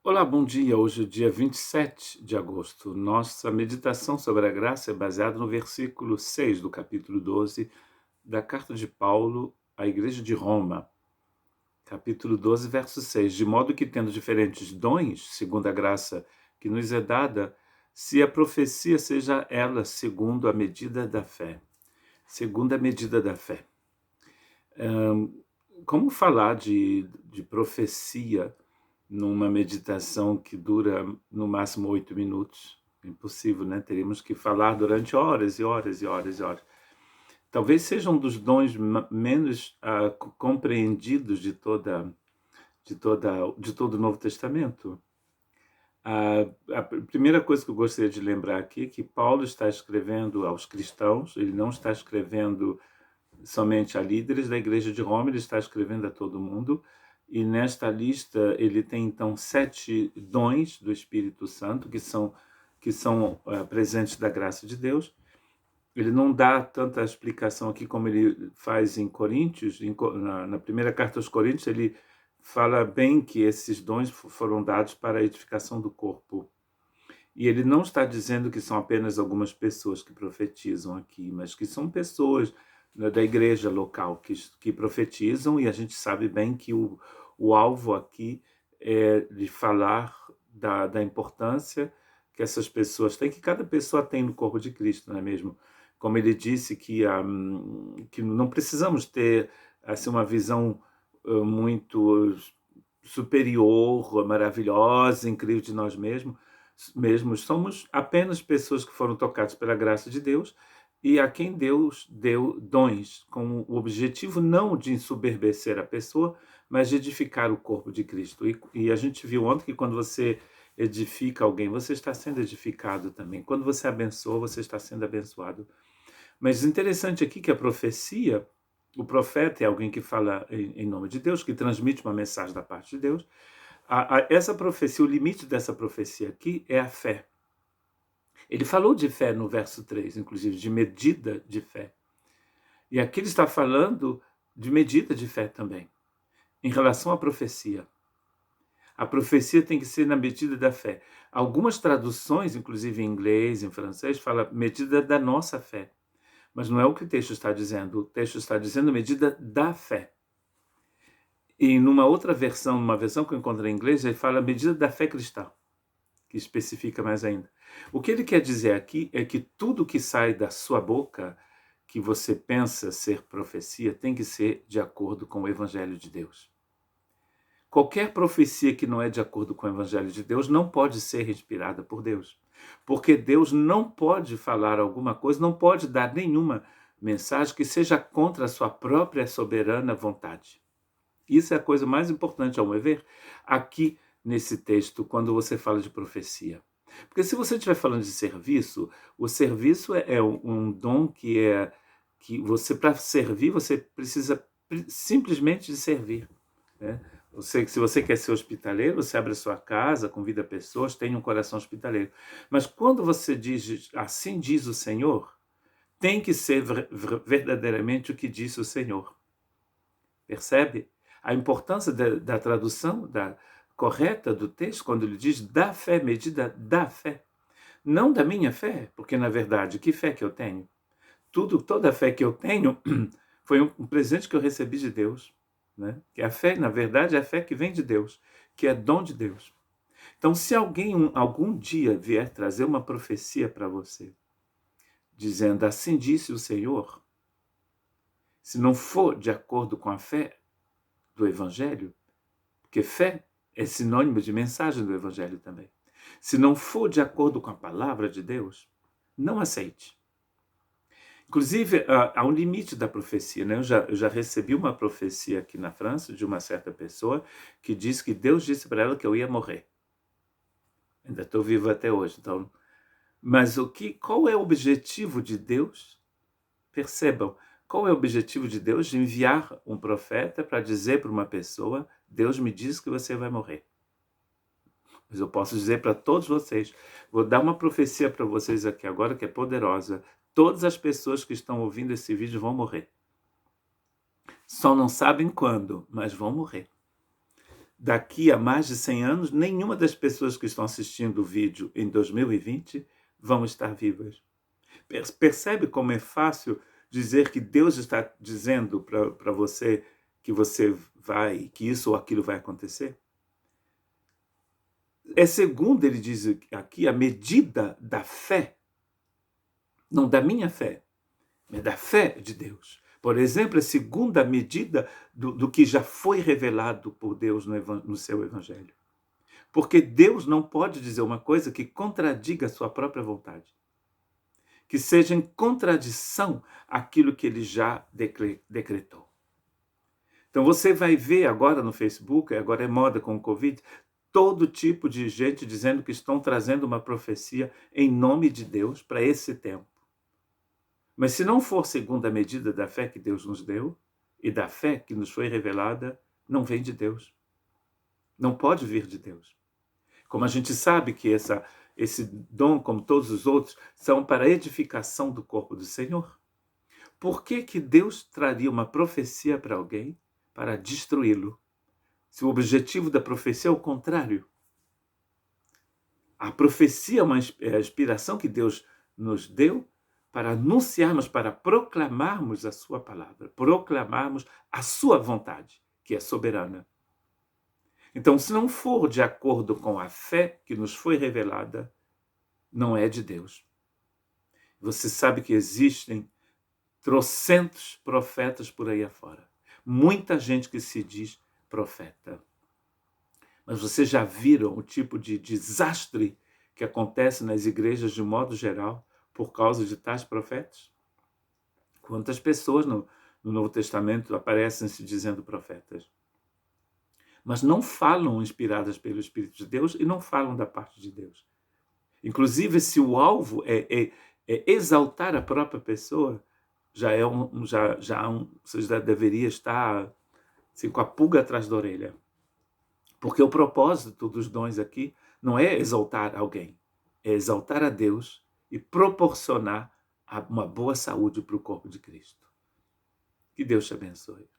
Olá, bom dia. Hoje é dia 27 de agosto. Nossa meditação sobre a graça é baseada no versículo 6 do capítulo 12 da carta de Paulo à igreja de Roma. Capítulo 12, verso 6. De modo que, tendo diferentes dons, segundo a graça que nos é dada, se a profecia seja ela segundo a medida da fé. Segundo a medida da fé. Como falar de profecia numa meditação que dura no máximo 8 minutos? É impossível, né? Teríamos que falar durante horas e horas e horas e horas. Talvez seja um dos dons menos compreendidos de todo o Novo Testamento. A primeira coisa que eu gostaria de lembrar aqui é que Paulo está escrevendo aos cristãos, ele não está escrevendo somente a líderes da igreja de Roma, ele está escrevendo a todo mundo, e nesta lista ele tem então 7 dons do Espírito Santo, que são presentes da graça de Deus. Ele não dá tanta explicação aqui como ele faz em Coríntios, na primeira carta aos Coríntios, ele fala bem que esses dons foram dados para a edificação do corpo. E ele não está dizendo que são apenas algumas pessoas que profetizam aqui, mas que são pessoas, né, da igreja local que profetizam, e a gente sabe bem que o alvo aqui é de falar da importância que essas pessoas têm, que cada pessoa tem no corpo de Cristo, não é mesmo? Como ele disse que não precisamos ter assim, uma visão muito superior, maravilhosa, incrível de nós mesmos, somos apenas pessoas que foram tocadas pela graça de Deus e a quem Deus deu dons, com o objetivo não de ensoberbecer a pessoa, mas de edificar o corpo de Cristo. E a gente viu ontem que quando você edifica alguém, você está sendo edificado também. Quando você abençoa, você está sendo abençoado. Mas interessante aqui que a profecia, o profeta é alguém que fala em nome de Deus, que transmite uma mensagem da parte de Deus. Essa profecia, o limite dessa profecia aqui é a fé. Ele falou de fé no verso 3, inclusive, de medida de fé. E aqui ele está falando de medida de fé também, em relação à profecia. A profecia tem que ser na medida da fé. Algumas traduções, inclusive em inglês, em francês, fala medida da nossa fé. Mas não é o que o texto está dizendo. O texto está dizendo medida da fé. E numa outra versão, numa versão que eu encontrei em inglês, ele fala medida da fé cristã, que especifica mais ainda. O que ele quer dizer aqui é que tudo que sai da sua boca, que você pensa ser profecia, tem que ser de acordo com o Evangelho de Deus. Qualquer profecia que não é de acordo com o Evangelho de Deus não pode ser inspirada por Deus. Porque Deus não pode falar alguma coisa, não pode dar nenhuma mensagem que seja contra a sua própria soberana vontade. Isso é a coisa mais importante, ao meu ver, aqui nesse texto, quando você fala de profecia. Porque se você estiver falando de serviço, o serviço é um dom que você, para servir, você precisa simplesmente de servir, né? Se você quer ser hospitaleiro, você abre a sua casa, convida pessoas, tem um coração hospitaleiro. Mas quando você diz, assim diz o Senhor, tem que ser verdadeiramente o que disse o Senhor. Percebe? A importância da tradução correta do texto, quando ele diz da fé, medida da fé. Não da minha fé, porque na verdade, que fé que eu tenho? Toda a fé que eu tenho foi um presente que eu recebi de Deus, né? Que a fé, na verdade, é a fé que vem de Deus, que é dom de Deus. Então, se alguém algum dia vier trazer uma profecia para você, dizendo assim disse o Senhor, se não for de acordo com a fé do Evangelho, porque fé é sinônimo de mensagem do Evangelho também. Se não for de acordo com a palavra de Deus, não aceite. Inclusive, há um limite da profecia, né? Eu já recebi uma profecia aqui na França de uma certa pessoa que disse que Deus disse para ela que eu ia morrer. Ainda estou vivo até hoje. Então, mas qual é o objetivo de Deus? Percebam, qual é o objetivo de Deus de enviar um profeta para dizer para uma pessoa: Deus me diz que você vai morrer? Mas eu posso dizer para todos vocês, vou dar uma profecia para vocês aqui agora que é poderosa. Todas as pessoas que estão ouvindo esse vídeo vão morrer. Só não sabem quando, mas vão morrer. daqui a mais de 100 anos, nenhuma das pessoas que estão assistindo o vídeo em 2020 vão estar vivas. Percebe como é fácil dizer que Deus está dizendo para você que você vai, que isso ou aquilo vai acontecer? É segundo ele diz aqui, a medida da fé, não da minha fé, mas da fé de Deus. Por exemplo, é segundo a medida do que já foi revelado por Deus no seu evangelho. Porque Deus não pode dizer uma coisa que contradiga a sua própria vontade, que seja em contradição àquilo que ele já decretou. Então você vai ver agora no Facebook, agora é moda com o Covid, todo tipo de gente dizendo que estão trazendo uma profecia em nome de Deus para esse tempo. Mas se não for segundo a medida da fé que Deus nos deu e da fé que nos foi revelada, não vem de Deus. Não pode vir de Deus. Como a gente sabe que esse dom, como todos os outros, são para a edificação do corpo do Senhor. Por que que Deus traria uma profecia para alguém para destruí-lo? Se o objetivo da profecia é o contrário. A profecia é a inspiração que Deus nos deu para anunciarmos, para proclamarmos a sua palavra, proclamarmos a sua vontade, que é soberana. Então, se não for de acordo com a fé que nos foi revelada, não é de Deus. Você sabe que existem trocentos profetas por aí afora. Muita gente que se diz profeta. Mas vocês já viram o tipo de desastre que acontece nas igrejas de modo geral por causa de tais profetas? Quantas pessoas no Novo Testamento aparecem se dizendo profetas? Mas não falam inspiradas pelo Espírito de Deus e não falam da parte de Deus. Inclusive, se o alvo é exaltar a própria pessoa, você já deveria estar assim, com a pulga atrás da orelha. Porque o propósito dos dons aqui não é exaltar alguém, é exaltar a Deus e proporcionar uma boa saúde para o corpo de Cristo. Que Deus te abençoe.